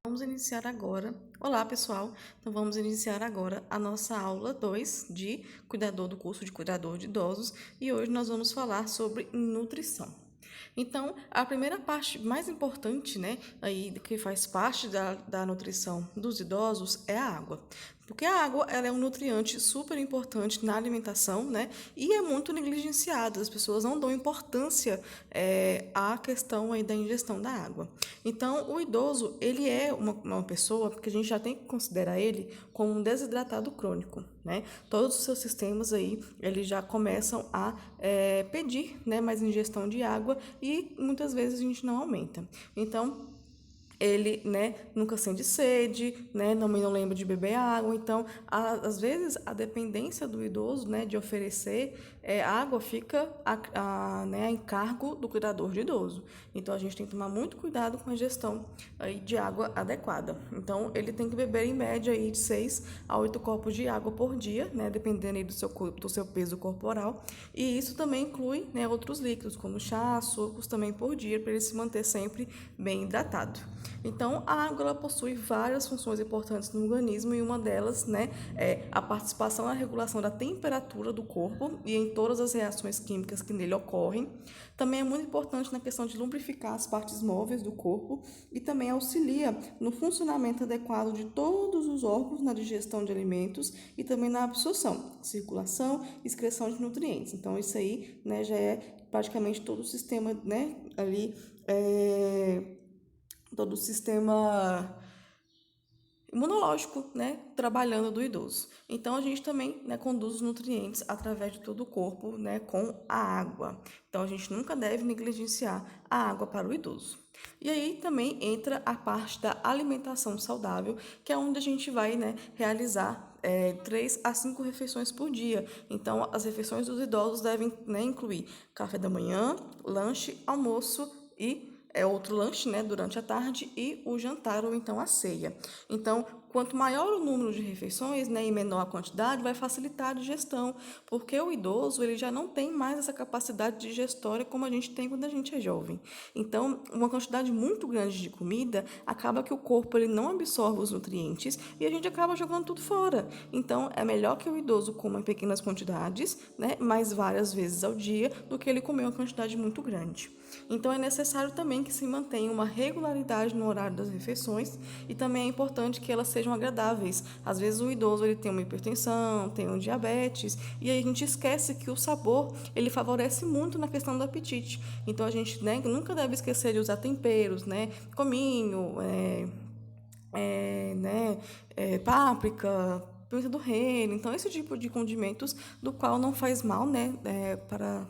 Vamos iniciar agora. Olá, pessoal! Então, vamos iniciar agora a nossa aula 2 de cuidador do curso de cuidador de idosos e hoje nós vamos falar sobre nutrição. Então, a primeira parte mais importante, né, aí que faz parte da nutrição dos idosos é a água. Porque a água, ela é um nutriente super importante na alimentação, né, e é muito negligenciada. As pessoas não dão importância à questão aí da ingestão da água. Então, o idoso, ele é uma pessoa que a gente já tem que considerar ele como um desidratado crônico, né? Todos os seus sistemas aí, eles já começam a pedir, né, mais ingestão de água e muitas vezes a gente não aumenta. Então, ele, né, nunca sente sede, né, também não lembra de beber água. Então, às vezes, a dependência do idoso, né, de oferecer água fica né, a encargo do cuidador de idoso. Então, a gente tem que tomar muito cuidado com a gestão aí, de água adequada. Então, ele tem que beber, em média, aí, de 6 a 8 copos de água por dia, né, dependendo aí do seu peso corporal. E isso também inclui, né, outros líquidos, como chá, sucos também por dia, para ele se manter sempre bem hidratado. Então, a água ela possui várias funções importantes no organismo e uma delas, né, é a participação na regulação da temperatura do corpo e em todas as reações químicas que nele ocorrem. Também é muito importante na questão de lubrificar as partes móveis do corpo e também auxilia no funcionamento adequado de todos os órgãos na digestão de alimentos e também na absorção, circulação e excreção de nutrientes. Então, isso aí, né, já é praticamente todo o sistema, né, ali todo o sistema imunológico, né, trabalhando do idoso. Então, a gente também, né, conduz os nutrientes através de todo o corpo, né, com a água. Então, a gente nunca deve negligenciar a água para o idoso. E aí também entra a parte da alimentação saudável, que é onde a gente vai, né, realizar 3 a 5 refeições por dia. Então, as refeições dos idosos devem, né, incluir café da manhã, lanche, almoço e outro lanche, né, durante a tarde e o jantar ou então a ceia. Então, quanto maior o número de refeições, né, e menor a quantidade, vai facilitar a digestão, porque o idoso ele já não tem mais essa capacidade digestória como a gente tem quando a gente é jovem. Então, uma quantidade muito grande de comida acaba que o corpo ele não absorve os nutrientes e a gente acaba jogando tudo fora. Então, é melhor que o idoso coma em pequenas quantidades, né, mais várias vezes ao dia, do que ele comer uma quantidade muito grande. Então, é necessário também que se mantenha uma regularidade no horário das refeições e também é importante que elas sejam agradáveis. Às vezes o idoso ele tem uma hipertensão, tem um diabetes e aí a gente esquece que o sabor ele favorece muito na questão do apetite. Então a gente, né, nunca deve esquecer de usar temperos, né, cominho, páprica, pimenta do reino. Então, esse tipo de condimentos do qual não faz mal, né, para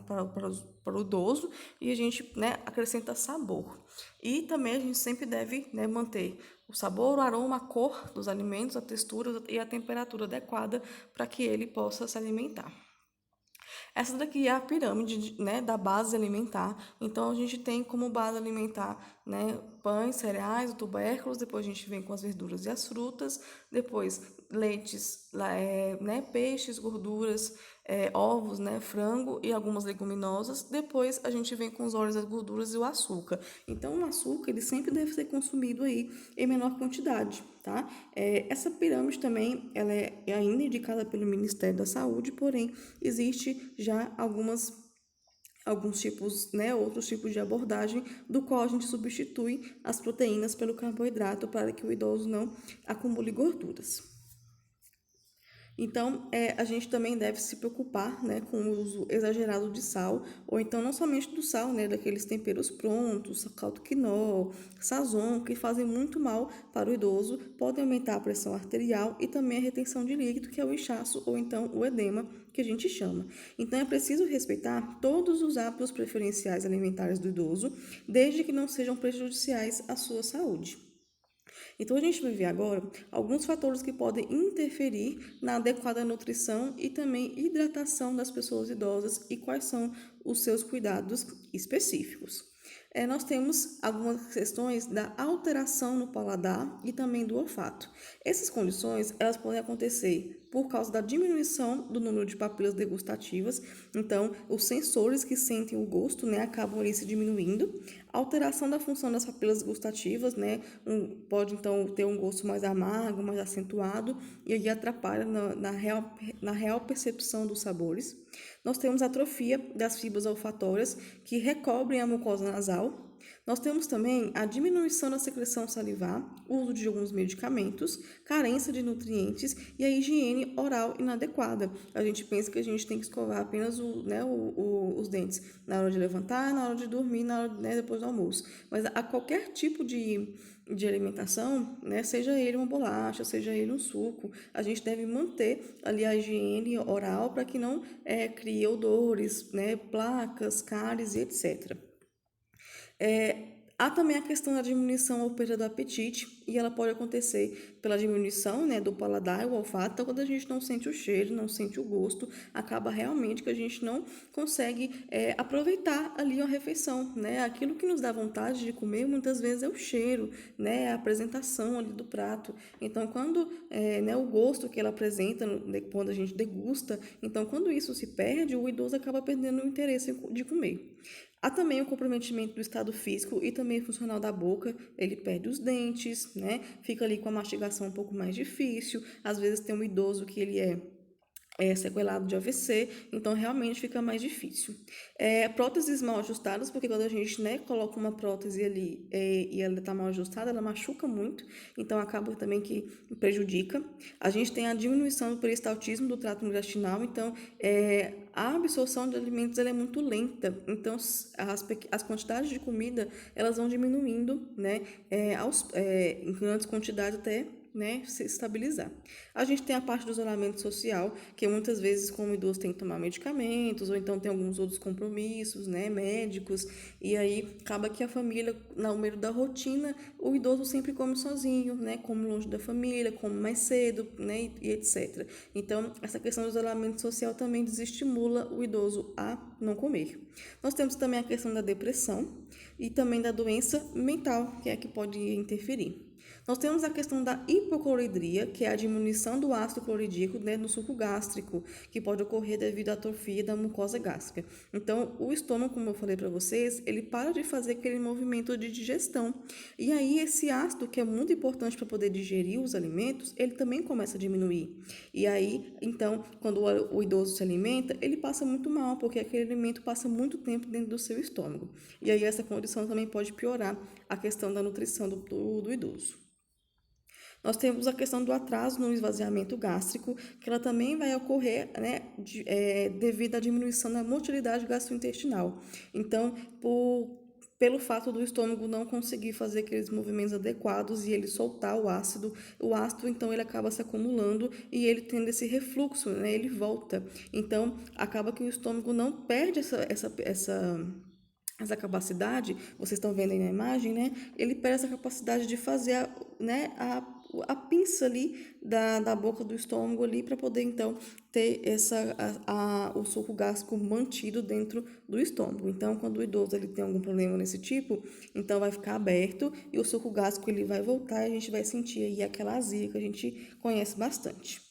o idoso e a gente, né, acrescenta sabor. E também a gente sempre deve, né, manter o sabor, o aroma, a cor dos alimentos, a textura e a temperatura adequada para que ele possa se alimentar. Essa daqui é a pirâmide, né, da base alimentar. Então, a gente tem como base alimentar, né, pães, cereais, tubérculos, depois a gente vem com as verduras e as frutas, depois leites, né, peixes, gorduras, ovos, né, frango e algumas leguminosas. Depois a gente vem com os óleos, as gorduras e o açúcar. Então, o açúcar ele sempre deve ser consumido aí em menor quantidade, tá? Essa pirâmide também ela é ainda indicada pelo Ministério da Saúde, porém existe já alguns tipos, né, outros tipos de abordagem, do qual a gente substitui as proteínas pelo carboidrato para que o idoso não acumule gorduras. Então, a gente também deve se preocupar, né, com o uso exagerado de sal, ou então não somente do sal, né, daqueles temperos prontos, caldo quinol, sazon, que fazem muito mal para o idoso, podem aumentar a pressão arterial e também a retenção de líquido, que é o inchaço ou então o edema, que a gente chama. Então, é preciso respeitar todos os hábitos preferenciais alimentares do idoso, desde que não sejam prejudiciais à sua saúde. Então, a gente vai ver agora alguns fatores que podem interferir na adequada nutrição e também hidratação das pessoas idosas e quais são os seus cuidados específicos. Nós temos algumas questões da alteração no paladar e também do olfato. Essas condições, elas podem acontecer por causa da diminuição do número de papilas degustativas, então os sensores que sentem o gosto, né, acabam ali se diminuindo, alteração da função das papilas gustativas, né? Pode então ter um gosto mais amargo, mais acentuado, e aí atrapalha na real percepção dos sabores. Nós temos atrofia das fibras olfatórias que recobrem a mucosa nasal. Nós temos também a diminuição da secreção salivar, uso de alguns medicamentos, carência de nutrientes e a higiene oral inadequada. A gente pensa que a gente tem que escovar apenas os dentes na hora de levantar, na hora de dormir, na hora, né, depois do almoço. Mas a qualquer tipo de alimentação, né, seja ele uma bolacha, seja ele um suco, a gente deve manter ali a higiene oral para que não crie odores, né, placas, cáries e etc. Há também a questão da diminuição ou perda do apetite, e ela pode acontecer pela diminuição, né, do paladar e o olfato. Então, quando a gente não sente o cheiro, não sente o gosto, acaba realmente que a gente não consegue aproveitar ali a refeição, né? Aquilo que nos dá vontade de comer, muitas vezes é o cheiro, né, a apresentação ali do prato. Então, quando né, o gosto que ela apresenta quando a gente degusta, então quando isso se perde, o idoso acaba perdendo o interesse de comer. Há também o comprometimento do estado físico e também funcional da boca, ele perde os dentes, né? Fica ali com a mastigação um pouco mais difícil, às vezes tem um idoso que ele é sequelado de AVC, então realmente fica mais difícil. Próteses mal ajustadas, porque quando a gente, né, coloca uma prótese ali e ela está mal ajustada, ela machuca muito, então acaba também que prejudica. A gente tem a diminuição do peristaltismo do trato intestinal, então a absorção de alimentos ela é muito lenta, então as quantidades de comida elas vão diminuindo, né, em grandes quantidades até, né, se estabilizar. A gente tem a parte do isolamento social, que muitas vezes, como idoso, tem que tomar medicamentos, ou então tem alguns outros compromissos, né, médicos, e aí acaba que a família, no meio da rotina, o idoso sempre come sozinho, né, come longe da família, come mais cedo, né, e etc. Então, essa questão do isolamento social também desestimula o idoso a não comer. Nós temos também a questão da depressão e também da doença mental, que é a que pode interferir. Nós temos a questão da hipocloridria, que é a diminuição do ácido clorídrico, né, no suco gástrico, que pode ocorrer devido à atrofia da mucosa gástrica. Então, o estômago, como eu falei para vocês, ele para de fazer aquele movimento de digestão. E aí, esse ácido, que é muito importante para poder digerir os alimentos, ele também começa a diminuir. E aí, então, quando o idoso se alimenta, ele passa muito mal, porque aquele alimento passa muito tempo dentro do seu estômago. E aí, essa condição também pode piorar a questão da nutrição do idoso. Nós temos a questão do atraso no esvaziamento gástrico, que ela também vai ocorrer, né, devido à diminuição da motilidade gastrointestinal. Então, pelo fato do estômago não conseguir fazer aqueles movimentos adequados e ele soltar o ácido então ele acaba se acumulando e ele tendo esse refluxo, né, ele volta. Então, acaba que o estômago não perde essa capacidade, vocês estão vendo aí na imagem, né? Ele perde essa capacidade de fazer a pinça ali da boca do estômago ali para poder então ter o suco gástrico mantido dentro do estômago. Então, quando o idoso ele tem algum problema nesse tipo, então vai ficar aberto e o suco gástrico ele vai voltar e a gente vai sentir aí aquela azia que a gente conhece bastante.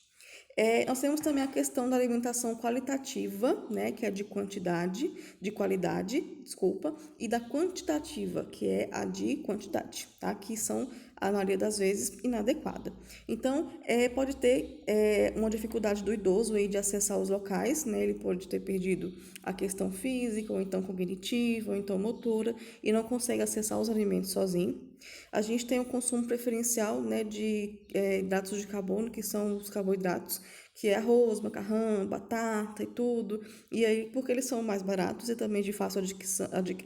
Nós temos também a questão da alimentação qualitativa, né, que é de qualidade, desculpa, e da quantitativa, que é a de quantidade, tá? Que são, a maioria das vezes, inadequada. Então, pode ter uma dificuldade do idoso aí de acessar os locais, né? Ele pode ter perdido a questão física, ou então cognitiva, ou então motora, e não consegue acessar os alimentos sozinho. A gente tem o consumo preferencial, né, de hidratos de carbono, que são os carboidratos, que é arroz, macarrão, batata e tudo. E aí, porque eles são mais baratos e também de fácil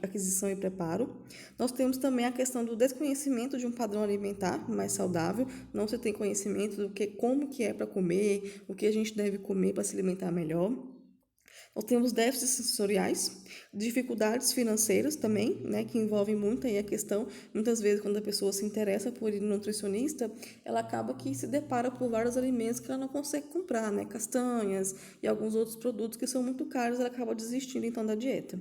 aquisição e preparo. Nós temos também a questão do desconhecimento de um padrão alimentar mais saudável. Não se tem conhecimento do que, como que é para comer, o que a gente deve comer para se alimentar melhor. Nós temos déficits sensoriais, dificuldades financeiras também, né, que envolvem muito aí a questão, muitas vezes quando a pessoa se interessa por ir no nutricionista, ela acaba que se depara por vários alimentos que ela não consegue comprar, né, castanhas e alguns outros produtos que são muito caros, ela acaba desistindo então da dieta.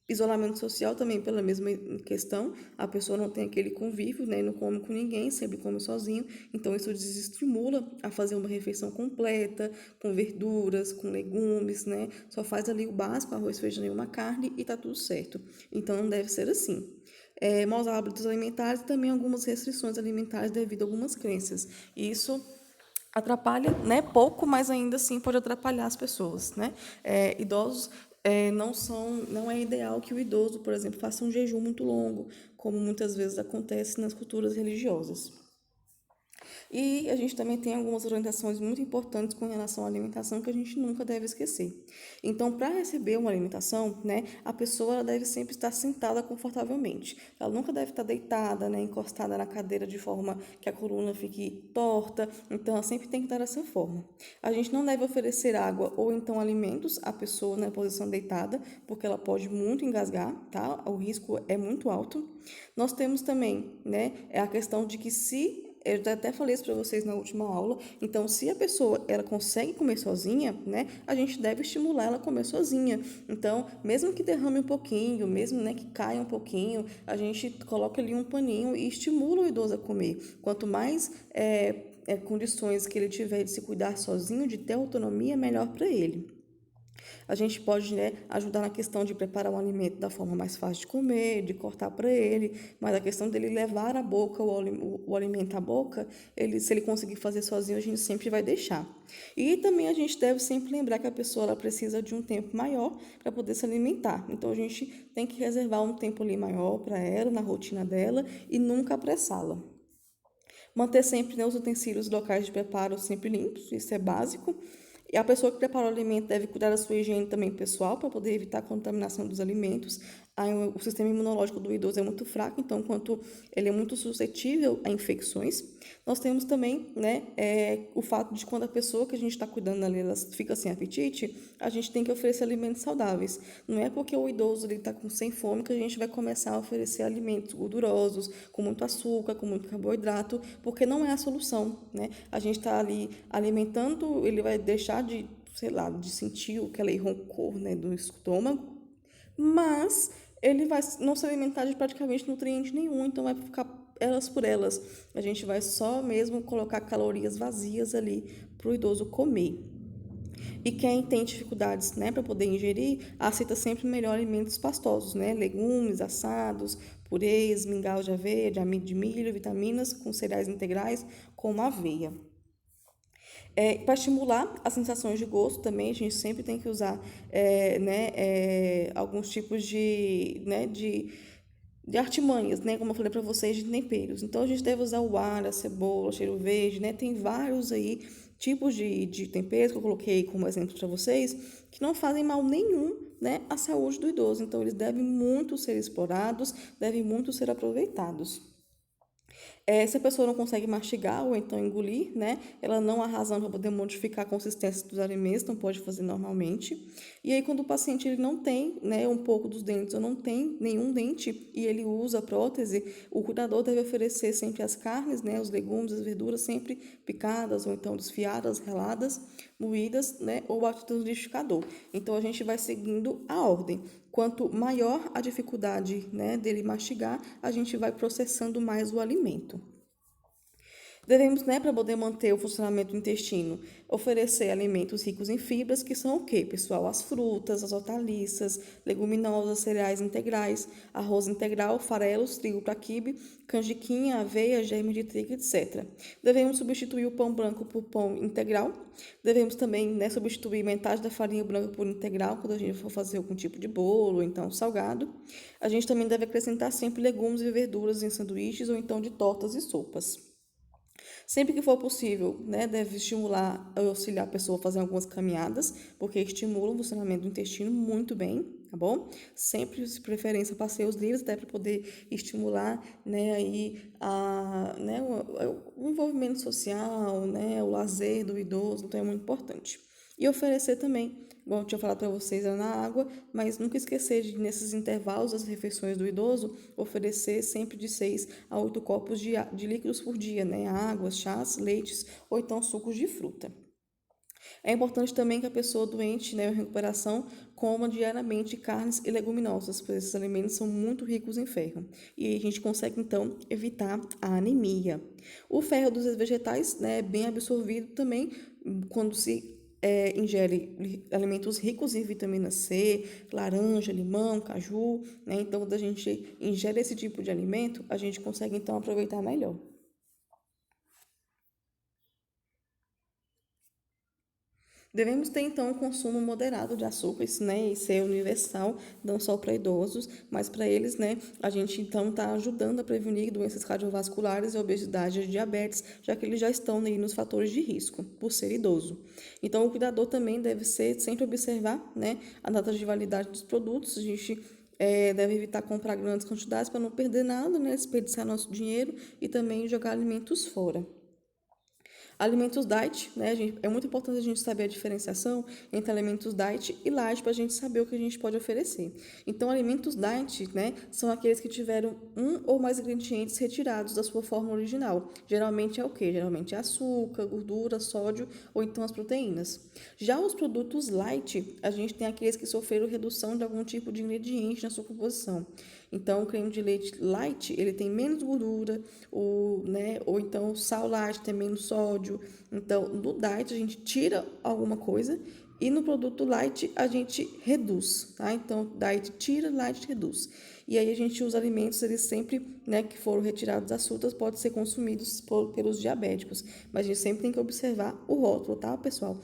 Isolamento social também pela mesma questão, a pessoa não tem aquele convívio, né, não come com ninguém, sempre come sozinho, então isso desestimula a fazer uma refeição completa, com verduras, com legumes, né, só faz ali o básico, arroz, feijão e uma carne e tá tudo certo. Então não deve ser assim. Maus hábitos alimentares e também algumas restrições alimentares devido a algumas crenças. Isso atrapalha, né, pouco, mas ainda assim pode atrapalhar as pessoas, né? Idosos não é ideal que o idoso, por exemplo, faça um jejum muito longo, como muitas vezes acontece nas culturas religiosas. E a gente também tem algumas orientações muito importantes com relação à alimentação que a gente nunca deve esquecer. Então, para receber uma alimentação, né, a pessoa ela deve sempre estar sentada confortavelmente. Ela nunca deve estar deitada, né, encostada na cadeira de forma que a coluna fique torta. Então, ela sempre tem que estar dessa forma. A gente não deve oferecer água ou então alimentos à pessoa na posição deitada, porque ela pode muito engasgar, tá? O risco é muito alto. Nós temos também, né, a questão de que se eu já até falei isso para vocês na última aula. Então, se a pessoa ela consegue comer sozinha, né, a gente deve estimular ela a comer sozinha. Então, mesmo que derrame um pouquinho, mesmo, né, que caia um pouquinho, a gente coloca ali um paninho e estimula o idoso a comer. Quanto mais condições que ele tiver de se cuidar sozinho, de ter autonomia, melhor para ele. A gente pode, né, ajudar na questão de preparar um alimento da forma mais fácil de comer, de cortar para ele, mas a questão dele levar a boca, o alimento à boca, se ele conseguir fazer sozinho, a gente sempre vai deixar. E também a gente deve sempre lembrar que a pessoa ela precisa de um tempo maior para poder se alimentar. Então a gente tem que reservar um tempo ali maior para ela, na rotina dela, e nunca apressá-la. Manter sempre, né, os utensílios locais de preparo sempre limpos, isso é básico. E a pessoa que prepara o alimento deve cuidar da sua higiene também pessoal, para poder evitar a contaminação dos alimentos. Aí, o sistema imunológico do idoso é muito fraco, então, quanto ele é muito suscetível a infecções. Nós temos também, né, o fato de quando a pessoa que a gente está cuidando ali, ela fica sem apetite, a gente tem que oferecer alimentos saudáveis. Não é porque o idoso está sem fome que a gente vai começar a oferecer alimentos gordurosos, com muito açúcar, com muito carboidrato, porque não é a solução, né? A gente está ali alimentando, ele vai deixar de, sei lá, de sentir aquele rancor, né, do estômago, mas ele vai não se alimentar de praticamente nutriente nenhum, então vai ficar elas por elas. A gente vai só mesmo colocar calorias vazias ali para o idoso comer. E quem tem dificuldades, né, para poder ingerir, aceita sempre melhor alimentos pastosos, né, legumes, assados, purês, mingau de aveia, de amido de milho, vitaminas com cereais integrais, como aveia. Para estimular as sensações de gosto também, a gente sempre tem que usar alguns tipos de artimanhas, né? Como eu falei para vocês, de temperos. Então, a gente deve usar o alho, a cebola, o cheiro verde, né? Tem vários aí tipos de temperos que eu coloquei como exemplo para vocês, que não fazem mal nenhum, né, à saúde do idoso. Então, eles devem muito ser explorados, devem muito ser aproveitados. Se a pessoa não consegue mastigar ou então engolir, né, ela não há razão para poder modificar a consistência dos alimentos, não pode fazer normalmente. E aí, quando o paciente ele não tem, né, um pouco dos dentes ou não tem nenhum dente e ele usa a prótese, o cuidador deve oferecer sempre as carnes, né, os legumes, as verduras sempre picadas ou então desfiadas, raladas, moídas, né, ou batidas no liquidificador. Então, a gente vai seguindo a ordem. Quanto maior a dificuldade, né, dele mastigar, a gente vai processando mais o alimento. Devemos, né, para poder manter o funcionamento do intestino, oferecer alimentos ricos em fibras, que são o quê, pessoal? As frutas, as hortaliças, leguminosas, cereais integrais, arroz integral, farelos, trigo para quibe, canjiquinha, aveia, germe de trigo, etc. Devemos substituir o pão branco por pão integral. Devemos também, né, substituir metade da farinha branca por integral, quando a gente for fazer algum tipo de bolo, então salgado. A gente também deve acrescentar sempre legumes e verduras em sanduíches ou então de tortas e sopas. Sempre que for possível, né, deve estimular, auxiliar a pessoa a fazer algumas caminhadas, porque estimulam o funcionamento do intestino muito bem, tá bom? Sempre de preferência passeios livres, até para poder estimular, né, aí o envolvimento social, né, o lazer do idoso, então é muito importante. E oferecer também, bom, eu tinha falado para vocês, era na água, mas nunca esquecer de, nesses intervalos das refeições do idoso, oferecer sempre de 6 a 8 copos de líquidos por dia, né? Águas, chás, leites ou então sucos de fruta. É importante também que a pessoa doente, né, em recuperação, coma diariamente carnes e leguminosas, pois esses alimentos são muito ricos em ferro. E a gente consegue, então, evitar a anemia. O ferro dos vegetais, né, é bem absorvido também quando se ingere alimentos ricos em vitamina C, laranja, limão, caju, né? Então, quando a gente ingere esse tipo de alimento, a gente consegue, então, aproveitar melhor. Devemos ter então um consumo moderado de açúcares, né? Isso é universal, não só para idosos, mas para eles, né? A gente então está ajudando a prevenir doenças cardiovasculares, obesidade e diabetes, já que eles já estão aí nos fatores de risco por ser idoso. Então, o cuidador também deve ser sempre observar, né? A data de validade dos produtos. A gente deve evitar comprar grandes quantidades para não perder nada, né? Desperdiçar nosso dinheiro e também jogar alimentos fora. Alimentos diet, né, gente? É muito importante a gente saber a diferenciação entre alimentos diet e light para a gente saber o que a gente pode oferecer. Então, alimentos diet, né, são aqueles que tiveram um ou mais ingredientes retirados da sua forma original. Geralmente é o quê? Geralmente é açúcar, gordura, sódio ou então as proteínas. Já os produtos light, a gente tem aqueles que sofreram redução de algum tipo de ingrediente na sua composição. Então, o creme de leite light, ele tem menos gordura, ou então o sal light tem menos sódio. Então, no diet a gente tira alguma coisa e no produto light a gente reduz, tá? Então, diet tira, light reduz. E aí a gente usa alimentos, eles sempre, né, que foram retirados das frutas, podem ser consumidos pelos diabéticos. Mas a gente sempre tem que observar o rótulo, tá, pessoal?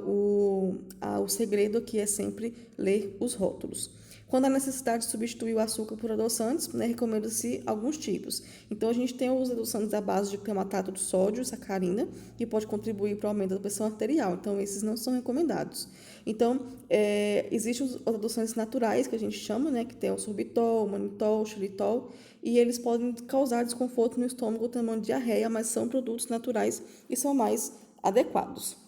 O segredo aqui é sempre ler os rótulos. Quando há necessidade de substituir o açúcar por adoçantes, né, recomenda-se alguns tipos. Então, a gente tem os adoçantes à base de crematato de sódio, sacarina, que pode contribuir para o aumento da pressão arterial. Então, esses não são recomendados. Então, existem os adoçantes naturais, que a gente chama, né, que tem o sorbitol, o manitol, o xilitol, e eles podem causar desconforto no estômago, também diarreia, mas são produtos naturais e são mais adequados.